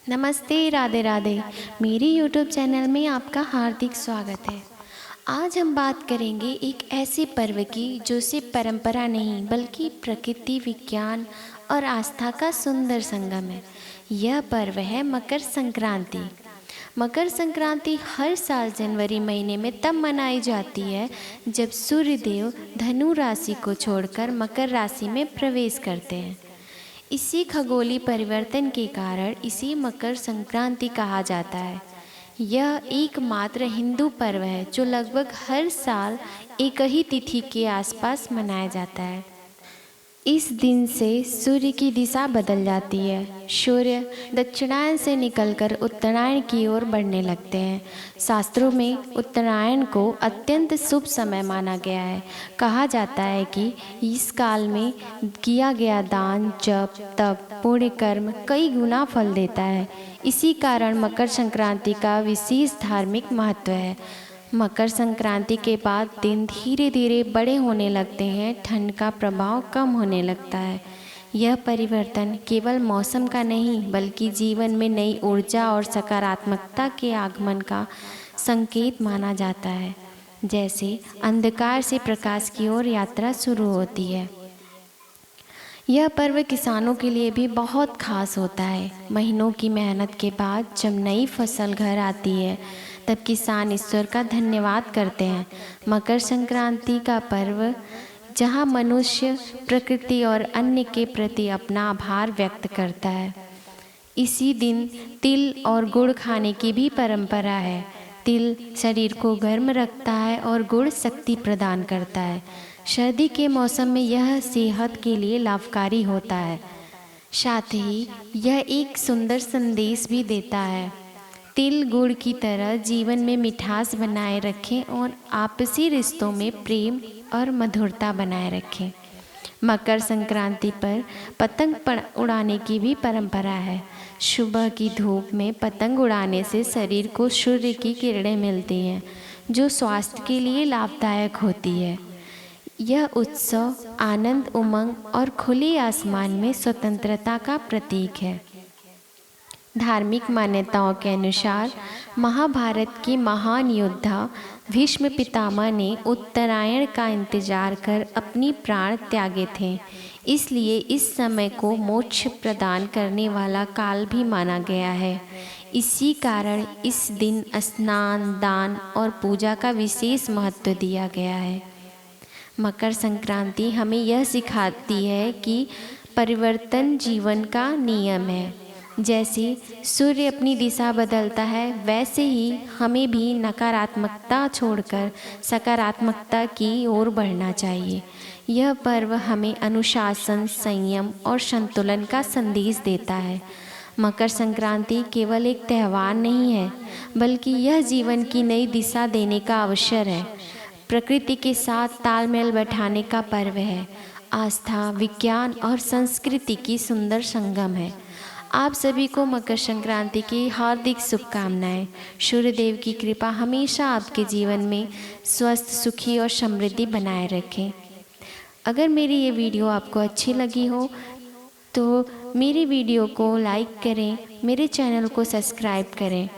नमस्ते, राधे राधे। मेरी YouTube channel में आपका हार्दिक स्वागत है। आज हम बात करेंगे एक ऐसे पर्व की जो सिर्फ परंपरा नहीं बल्कि प्रकृति, विज्ञान और आस्था का सुंदर संगम है। यह पर्व है मकर संक्रांति। मकर संक्रांति हर साल जनवरी महीने में तब मनाई जाती है जब सूर्य देव धनु राशि को छोड़कर मकर राशि में प्रवेश करते हैं। इसी खगोलीय परिवर्तन के कारण इसे मकर संक्रांति कहा जाता है। यह एकमात्र हिंदू पर्व है जो लगभग हर साल एक ही तिथि के आसपास मनाया जाता है। इस दिन से सूर्य की दिशा बदल जाती है। सूर्य दक्षिणायन से निकलकर उत्तरायण की ओर बढ़ने लगते हैं। शास्त्रों में उत्तरायण को अत्यंत शुभ समय माना गया है। कहा जाता है कि इस काल में किया गया दान, जप, तप, पुण्य कर्म कई गुना फल देता है। इसी कारण मकर संक्रांति का विशेष धार्मिक महत्व है। मकर संक्रांति के बाद दिन धीरे धीरे बड़े होने लगते हैं, ठंड का प्रभाव कम होने लगता है। यह परिवर्तन केवल मौसम का नहीं बल्कि जीवन में नई ऊर्जा और सकारात्मकता के आगमन का संकेत माना जाता है। जैसे अंधकार से प्रकाश की ओर यात्रा शुरू होती है। यह पर्व किसानों के लिए भी बहुत खास होता है। महीनों की मेहनत के बाद जब नई फसल घर आती है तब किसान ईश्वर का धन्यवाद करते हैं। मकर संक्रांति का पर्व जहां मनुष्य प्रकृति और अन्य के प्रति अपना आभार व्यक्त करता है। इसी दिन तिल और गुड़ खाने की भी परंपरा है। तिल शरीर को गर्म रखता है और गुड़ शक्ति प्रदान करता है। सर्दी के मौसम में यह सेहत के लिए लाभकारी होता है। साथ ही यह एक सुंदर संदेश भी देता है। तिल गुड़ की तरह जीवन में मिठास बनाए रखें और आपसी रिश्तों में प्रेम और मधुरता बनाए रखें। मकर संक्रांति पर पतंग उड़ाने की भी परंपरा है। सुबह की धूप में पतंग उड़ाने से शरीर को सूर्य की किरणें मिलती हैं जो स्वास्थ्य के लिए लाभदायक होती है। यह उत्सव आनंद, उमंग और खुले आसमान में स्वतंत्रता का प्रतीक है। धार्मिक मान्यताओं के अनुसार महाभारत के महान योद्धा भीष्म पितामह ने उत्तरायण का इंतजार कर अपनी प्राण त्यागे थे। इसलिए इस समय को मोक्ष प्रदान करने वाला काल भी माना गया है। इसी कारण इस दिन स्नान, दान और पूजा का विशेष महत्व दिया गया है। मकर संक्रांति हमें यह सिखाती है कि परिवर्तन जीवन का नियम है। जैसे सूर्य अपनी दिशा बदलता है वैसे ही हमें भी नकारात्मकता छोड़कर सकारात्मकता की ओर बढ़ना चाहिए। यह पर्व हमें अनुशासन, संयम और संतुलन का संदेश देता है। मकर संक्रांति केवल एक त्यौहार नहीं है बल्कि यह जीवन की नई दिशा देने का अवसर है। प्रकृति के साथ तालमेल बैठाने का पर्व है। आस्था, विज्ञान और संस्कृति की सुंदर संगम है। आप सभी को मकर संक्रांति की हार्दिक शुभकामनाएं। सूर्यदेव की कृपा हमेशा आपके जीवन में स्वस्थ, सुखी और समृद्धि बनाए रखें। अगर मेरी ये वीडियो आपको अच्छी लगी हो तो मेरी वीडियो को लाइक करें, मेरे चैनल को सब्सक्राइब करें